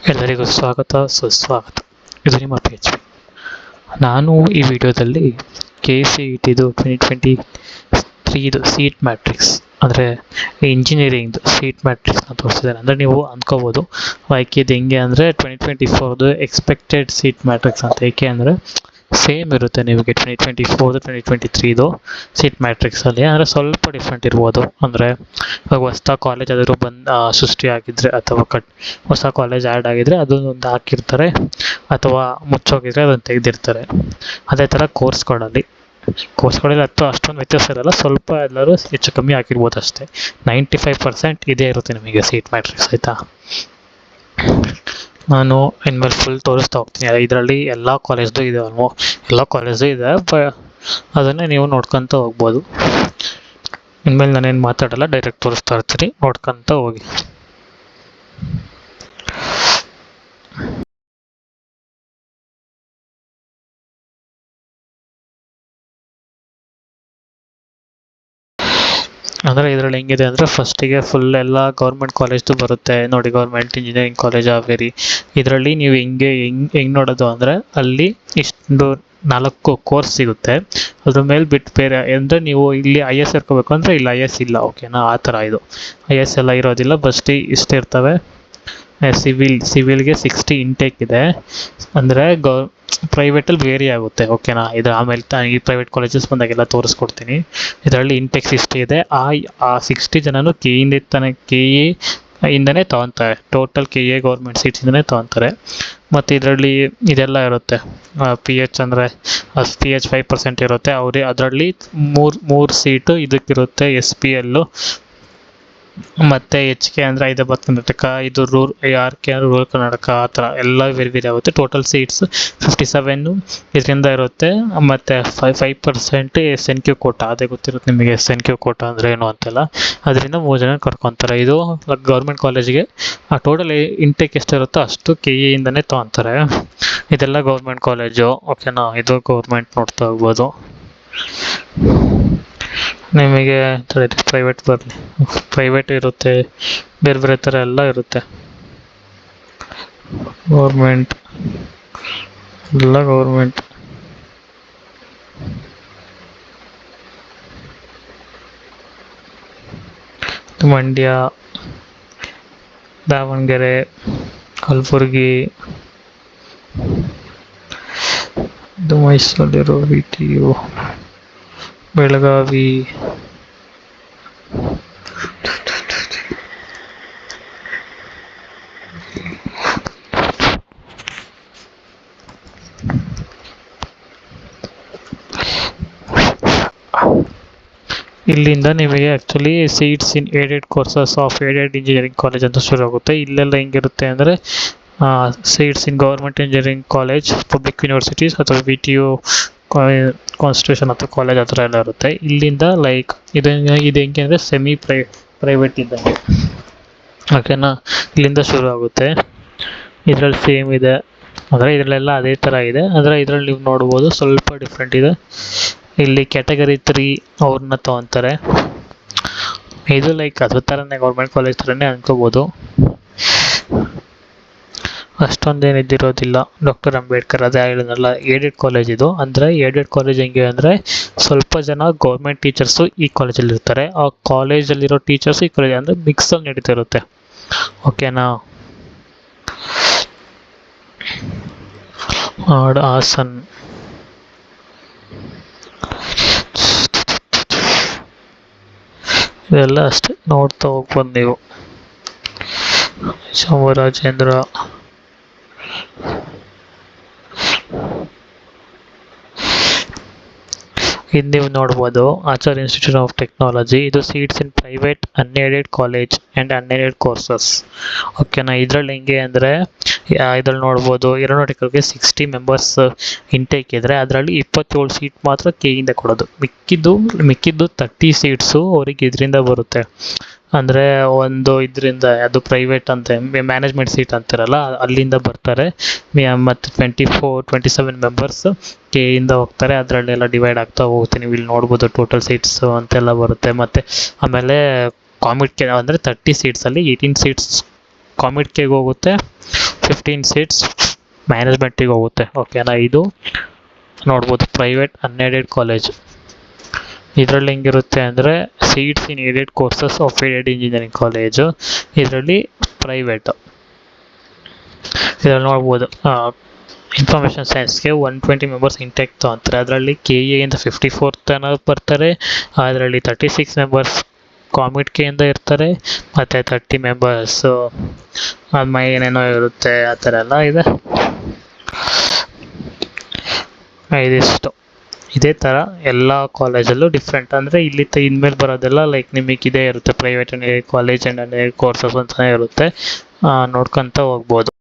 ಎಲ್ಲರಿಗೂ ಸ್ವಾಗತ ಸುಸ್ವಾಗತ. ಇದು ನಿಮ್ಮ PHP. ನಾನು ಈ ವಿಡಿಯೋದಲ್ಲಿ KCETದು 2023 ಸೀಟ್ ಮ್ಯಾಟ್ರಿಕ್ಸ್ ಅಂದರೆ ಇಂಜಿನಿಯರಿಂಗ್ದು ಸೀಟ್ ಮ್ಯಾಟ್ರಿಕ್ಸ್ನ ತೋರಿಸಿದ್ದಾರೆ. ಅಂದರೆ ನೀವು ಅಂದ್ಕೋಬೋದು ಇದು ಹೆಂಗೆ ಅಂದರೆ 2024 ಎಕ್ಸ್ಪೆಕ್ಟೆಡ್ ಸೀಟ್ ಮ್ಯಾಟ್ರಿಕ್ಸ್ ಅಂತ. ಏಕೆ ಅಂದರೆ ಸೇಮ್ ಇರುತ್ತೆ ನಿಮಗೆ 2024 2023 ಸೀಟ್ ಮ್ಯಾಟ್ರಿಕ್ಸಲ್ಲಿ. ಅಂದರೆ ಸ್ವಲ್ಪ ಡಿಫ್ರೆಂಟ್ ಇರ್ಬೋದು. ಅಂದರೆ ಇವಾಗ ಹೊಸ ಕಾಲೇಜ್ ಆದರೂ ಸೃಷ್ಟಿಯಾಗಿದ್ದರೆ ಅಥವಾ ಹೊಸ ಕಾಲೇಜ್ ಆ್ಯಡ್ ಆಗಿದ್ದರೆ ಅದನ್ನೊಂದು ಹಾಕಿರ್ತಾರೆ, ಅಥವಾ ಮುಚ್ಚೋಗಿದ್ರೆ ಅದನ್ನು ತೆಗೆದಿರ್ತಾರೆ. ಅದೇ ಥರ ಕೋರ್ಸ್ಗಳಲ್ಲಿ ಅಷ್ಟೊಂದು ವ್ಯತ್ಯಾಸ ಇರಲ್ಲ, ಸ್ವಲ್ಪ ಎಲ್ಲರೂ ಹೆಚ್ಚು ಕಮ್ಮಿ ಹಾಕಿರ್ಬೋದು ಅಷ್ಟೇ. 95% ಇದೇ ಇರುತ್ತೆ ನಿಮಗೆ ಸೀಟ್ ಮ್ಯಾಟ್ರಿಕ್ಸ್, ಆಯಿತಾ. ನಾನು ಇನ್ಮೇಲೆ ಫುಲ್ ತೋರಿಸ್ತಾ ಹೋಗ್ತೀನಿ. ಇದರಲ್ಲಿ ಎಲ್ಲ ಕಾಲೇಜ್ದು ಇದೆ, ಎಲ್ಲ ಕಾಲೇಜು ಇದೆ, ಅದನ್ನೇ ನೀವು ನೋಡ್ಕೊತ ಹೋಗ್ಬೋದು. ಇನ್ಮೇಲೆ ನಾನೇನು ಮಾತಾಡಲ್ಲ, ಡೈರೆಕ್ಟ್ ತೋರಿಸ್ತಾ ಇರ್ತೀನಿ, ನೋಡ್ಕೊತ ಹೋಗಿ. ಅಂದರೆ ಇದರಲ್ಲಿ ಹೆಂಗಿದೆ ಅಂದರೆ ಫಸ್ಟಿಗೆ ಫುಲ್ ಎಲ್ಲ ಗೌರ್ಮೆಂಟ್ ಕಾಲೇಜ್ದು ಬರುತ್ತೆ ನೋಡಿ. Government engineering college Haveri. ಇದರಲ್ಲಿ ನೀವು ಹೆಂಗೆ ನೋಡೋದು ಅಂದರೆ ಅಲ್ಲಿ ಇಷ್ಟು 4 ಕೋರ್ಸ್ ಸಿಗುತ್ತೆ. ಅದ್ರ ಮೇಲೆ ಬಿಟ್ಟು ಬೇರೆ ಅಂದರೆ ನೀವು ಇಲ್ಲಿ IS ಸೇರ್ಕೋಬೇಕು ಅಂದರೆ ಇಲ್ಲಿ IS ಇಲ್ಲ, ಓಕೆನಾ. ಆ ಥರ ಇದು IS ಎಲ್ಲ ಇರೋದಿಲ್ಲ, ಬಸ್ಟ್ ಇಷ್ಟಿರ್ತವೆ. ಸಿವಿಲ್ಗೆ 60 ಇಂಟೇಕ್ ಇದೆ. ಅಂದರೆ ಪ್ರೈವೇಟಲ್ಲಿ ವೇರಿ ಆಗುತ್ತೆ, ಓಕೆನಾ. ಇದು ಆಮೇಲೆ ಈ ಪ್ರೈವೇಟ್ ಕಾಲೇಜಸ್ ಬಂದಾಗೆಲ್ಲ ತೋರಿಸ್ಕೊಡ್ತೀನಿ. ಇದರಲ್ಲಿ ಇಂಟೆಕ್ 60 ಇದೆ. ಆ 60 ಜನನು ಇಂದನೇ ತೊಗೊತಾರೆ. ಟೋಟಲ್ KA ಗೌರ್ಮೆಂಟ್ ಸೀಟ್ಸಿಂದನೇ ತೊಗೊತಾರೆ. ಮತ್ತು ಇದರಲ್ಲಿ ಇದೆಲ್ಲ ಇರುತ್ತೆ. PH ಅಂದರೆ PH 5% ಇರುತ್ತೆ. ಅದರಲ್ಲಿ ಮೂರು ಸೀಟು ಇದಕ್ಕಿರುತ್ತೆ, SPL. ಮತ್ತು HK ಅಂದರೆ ಹೈದರಾಬಾದ್ ಕರ್ನಾಟಕ, ಇದು RK ಅಂದರೆ ರೂರಲ್ ಕರ್ನಾಟಕ. ಆ ಥರ ಎಲ್ಲ ಬೇರೆ ಆಗುತ್ತೆ. ಟೋಟಲ್ ಸೀಟ್ಸ್ 57 ಇದರಿಂದ ಇರುತ್ತೆ. ಮತ್ತು 5% SNQ ಕೋಟಾ, ಅದೇ ಗೊತ್ತಿರುತ್ತೆ ನಿಮಗೆ SNQ ಕೋಟಾ ಅಂದರೆ ಏನು ಅಂತೆಲ್ಲ. ಅದರಿಂದ 3 ಜನ ಕರ್ಕೊತಾರೆ. ಇದು ಗೌರ್ಮೆಂಟ್ ಕಾಲೇಜಿಗೆ ಆ ಟೋಟಲ್ ಇಂಟೇಕ್ ಎಷ್ಟಿರುತ್ತೋ ಅಷ್ಟು KA ಇಂದನೇ ತೊಗೊತಾರೆ. ಇದೆಲ್ಲ ಗೌರ್ಮೆಂಟ್ ಕಾಲೇಜು, ಓಕೆನಾ. ಇದು ಗೌರ್ಮೆಂಟ್ ನೋಡ್ತಾ ಹೋಗ್ಬೋದು. ನಿಮಗೆ ಪ್ರೈವೇಟ್ ಬರಲಿ, ಪ್ರೈವೇಟ್ ಇರುತ್ತೆ, ಬೇರೆ ಬೇರೆ ಥರ ಎಲ್ಲ ಇರುತ್ತೆ. ಗೌರ್ಮೆಂಟ್ ಎಲ್ಲ ಗೌರ್ಮೆಂಟ್. ಮಂಡ್ಯ, ದಾವಣಗೆರೆ, ಕಲಬುರಗಿ, ಇದು ಮೈಸೂರಲ್ಲಿರೋ VTU, ಬೆಳಗಾವಿ, ಇಲ್ಲಿಂದ ನಿಮಗೆ actually seats in aided courses of aided engineering college ಅಂತ ಶುರು ಆಗುತ್ತೆ. ಇಲ್ಲೆಲ್ಲ ಹೆಂಗಿರುತ್ತೆ ಅಂದರೆ seats in government engineering college, public universities ಅಥವಾ VTU ಕಾನ್ಸ್ಟಿಟ್ಯೂಷನ್ ಅಥವಾ ಕಾಲೇಜ್ ಆ ಥರ ಎಲ್ಲ ಇರುತ್ತೆ. ಇಲ್ಲಿಂದ ಇದು ಹೆಂಗೆ ಅಂದರೆ ಸೆಮಿ ಪ್ರೈವೇಟ್ ಇದ್ದಂಗೆ, ಓಕೆನಾ. ಇಲ್ಲಿಂದ ಶುರು ಆಗುತ್ತೆ. ಇದರಲ್ಲಿ ಸೇಮ್ ಇದೆ, ಅಂದರೆ ಇದರಲ್ಲೆಲ್ಲ ಅದೇ ಥರ ಇದೆ. ಅಂದರೆ ಇದರಲ್ಲಿ ನೀವು ನೋಡ್ಬೋದು ಸ್ವಲ್ಪ ಡಿಫ್ರೆಂಟ್ ಇದೆ. ಇಲ್ಲಿ ಕ್ಯಾಟಗರಿ 3 ಅವ್ರನ್ನ ತೊಗೊತಾರೆ. ಇದು ಅದ್ರ ಥರನೇ ಗೌರ್ಮೆಂಟ್ ಕಾಲೇಜ್ ಥರನೇ ಅನ್ಕೋಬೋದು, ಅಷ್ಟೊಂದೇನು ಇದ್ದಿರೋದಿಲ್ಲ. ಡಾಕ್ಟರ್ ಅಂಬೇಡ್ಕರ್ ಅದೇ ಹೇಳಿದ್ನಲ್ಲ, ಏಡೆಡ್ ಕಾಲೇಜ್ ಇದು. ಅಂದರೆ ಏಡೆಡ್ ಕಾಲೇಜ್ ಹೆಂಗೆ ಅಂದರೆ ಸ್ವಲ್ಪ ಜನ ಗೌರ್ಮೆಂಟ್ ಟೀಚರ್ಸು ಈ ಕಾಲೇಜಲ್ಲಿ ಇರ್ತಾರೆ, ಆ ಕಾಲೇಜಲ್ಲಿರೋ ಟೀಚರ್ಸು ಈ ಕಾಲೇಜ್ ಅಂದರೆ ಮಿಕ್ಸಲ್ಲಿ ನಡೀತಾ ಇರುತ್ತೆ, ಓಕೆನಾ. ಹಾಸನ್, ಇದೆಲ್ಲ ಅಷ್ಟೇ, ನೋಡ್ತಾ ಹೋಗ್ಬೋದು ನೀವು. ಚಾಮರಾಜೇಂದ್ರ, ಇದು ನೀವು ನೋಡ್ಬೋದು ಆಚಾರ್ಯ ಇನ್ಸ್ಟಿಟ್ಯೂಟ್ ಆಫ್ ಟೆಕ್ನಾಲಜಿ. ಇದು seats in private unaided college and unaided courses, ಓಕೆನಾ. ಇದರಲ್ಲಿ ಹೆಂಗೆ ಅಂದರೆ ಇದರಲ್ಲಿ ನೋಡ್ಬೋದು ಏರೋನಾಟಿಕಲ್ಗೆ 60 ಮೆಂಬರ್ಸ್ ಇಂಟೇಕ್ ಇದ್ದರೆ ಅದರಲ್ಲಿ 27 ಸೀಟ್ ಮಾತ್ರ KEಯಿಂದ ಕೊಡೋದು. ಮಿಕ್ಕಿದ್ದು 30 ಸೀಟ್ಸು ಅವ್ರಿಗೆ ಇದರಿಂದ ಬರುತ್ತೆ. ಅಂದರೆ ಒಂದು ಇದರಿಂದ ಅದು ಪ್ರೈವೇಟ್ ಅಂತ ಮ್ಯಾನೇಜ್ಮೆಂಟ್ ಸೀಟ್ ಅಂತಾರಲ್ಲ, ಅಲ್ಲಿಂದ ಬರ್ತಾರೆ. ಮತ್ತು 27 ಮೆಂಬರ್ಸ್ KEಯಿಂದ ಹೋಗ್ತಾರೆ. ಅದರಲ್ಲೆಲ್ಲ ಡಿವೈಡ್ ಆಗ್ತಾ ಹೋಗುತ್ತೆ. ನೀವು ಇಲ್ಲಿ ನೋಡ್ಬೋದು ಟೋಟಲ್ ಸೀಟ್ಸು ಅಂತೆಲ್ಲ ಬರುತ್ತೆ. ಮತ್ತು ಆಮೇಲೆ ಕಾಮಿಡ್ ಕೆ ಅಂದರೆ 30 ಸೀಟ್ಸಲ್ಲಿ 18 ಸೀಟ್ಸ್ ಕಾಮಿಡ್ ಕೆಗೆ ಹೋಗುತ್ತೆ, 15 ಸೀಟ್ಸ್ ಮ್ಯಾನೇಜ್ಮೆಂಟಿಗೆ ಹೋಗುತ್ತೆ. ಓಕೆನಾ, ಇದು ನೋಡ್ಬೋದು ಪ್ರೈವೇಟ್ ಅನ್ಎಡೆಡ್ ಕಾಲೇಜ್. ಇದರಲ್ಲಿ ಹೆಂಗಿರುತ್ತೆ ಅಂದರೆ seats in aided courses of aided engineering college, ಇದರಲ್ಲಿ ಪ್ರೈವೇಟು. ಇದರಲ್ಲಿ ನೋಡ್ಬೋದು ಇನ್ಫಾರ್ಮೇಷನ್ ಸೈನ್ಸ್ಗೆ 120 ಮೆಂಬರ್ಸ್ ಇಂಟೆಕ್ ತೊಗೊಂತಾರೆ. ಅದರಲ್ಲಿ KA ಇಂದ 54 ತನಕ ಬರ್ತಾರೆ. ಅದರಲ್ಲಿ 36 ಮೆಂಬರ್ಸ್ ಕಾಮಿಡ್-ಕೆಯಿಂದ ಇರ್ತಾರೆ, ಮತ್ತು 30 ಮೆಂಬರ್ಸು ಅದು ಏನೇನೋ ಇರುತ್ತೆ, ಆ ಥರ ಎಲ್ಲ ಇದೆ. ಇದಿಷ್ಟು ಇದೇ ಥರ ಎಲ್ಲ ಕಾಲೇಜಲ್ಲೂ ಡಿಫ್ರೆಂಟ್. ಅಂದರೆ ಇಲ್ಲಿ ಇನ್ಮೇಲೆ ಬರೋದೆಲ್ಲ ಲೈಕ್ ನಿಮಗೆ ಇದೇ ಇರುತ್ತೆ, ಪ್ರೈವೇಟ್ ಕಾಲೇಜ್ ಆ್ಯಂಡ್ ಕೋರ್ಸಸ್ ಅಂತಲೇ ಇರುತ್ತೆ. ನೋಡ್ಕೊತ ಹೋಗ್ಬೋದು.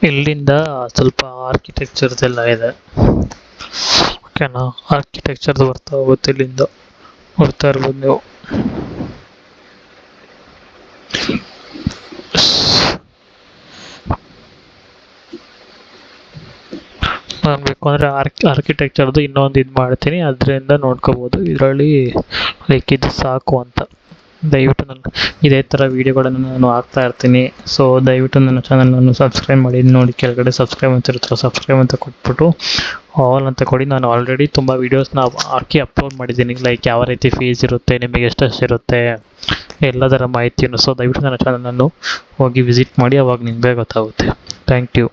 ಇಲ್ಲಿಂದ ಸ್ವಲ್ಪ ಆರ್ಕಿಟೆಕ್ಚರ್ದೆಲ್ಲ ಇದೆ. ಓಕೆನಾ, ಆರ್ಕಿಟೆಕ್ಚರ್ದು ಬರ್ತಾ ಹೋಗುತ್ತೆ, ಇಲ್ಲಿಂದ ಬರ್ತಾ ಇರ್ಬೋದು ನೀವು. ನಾನು ಬೇಕು ಅಂದರೆ ಆರ್ಕಿಟೆಕ್ಚರ್ದು ಇನ್ನೊಂದು ಇದು ಮಾಡ್ತೀನಿ, ಅದರಿಂದ ನೋಡ್ಕೋಬೋದು. ಇದರಲ್ಲಿ ಲೈಕ್ ಇದು ಸಾಕು ಅಂತ. ದಯವಿಟ್ಟು ನನ್ನ ಇದೇ ಥರ ವೀಡಿಯೋಗಳನ್ನು ನಾನು ಹಾಕ್ತಾ ಇರ್ತೀನಿ. ಸೊ ದಯವಿಟ್ಟು ನನ್ನ ಚಾನಲನ್ನು ಸಬ್ಸ್ಕ್ರೈಬ್ ಮಾಡಿ. ನೋಡಿ ಕೆಳಗಡೆ ಸಬ್ಸ್ಕ್ರೈಬ್ ಅಂತ ಇರುತ್ತೆ, ಸಬ್ಸ್ಕ್ರೈಬ್ ಅಂತ ಕೊಟ್ಬಿಟ್ಟು ಆಲ್ ಅಂತ ಕೊಡಿ. ನಾನು ಆಲ್ರೆಡಿ ತುಂಬ ವೀಡಿಯೋಸ್ನ ಹಾಕಿ ಅಪ್ಲೋಡ್ ಮಾಡಿದ್ದೀನಿ, ಲೈಕ್ ಯಾವ ರೀತಿ ಫೀಸ್ ಇರುತ್ತೆ, ನಿಮಗೆ ಎಷ್ಟೆಷ್ಟು ಇರುತ್ತೆ, ಎಲ್ಲದರ ಮಾಹಿತಿಯನ್ನು. ಸೊ ದಯವಿಟ್ಟು ನನ್ನ ಚಾನಲನ್ನು ಹೋಗಿ ವಿಸಿಟ್ ಮಾಡಿ, ಅವಾಗ ನಿಮಗೆ ಗೊತ್ತಾಗುತ್ತೆ. Thank you.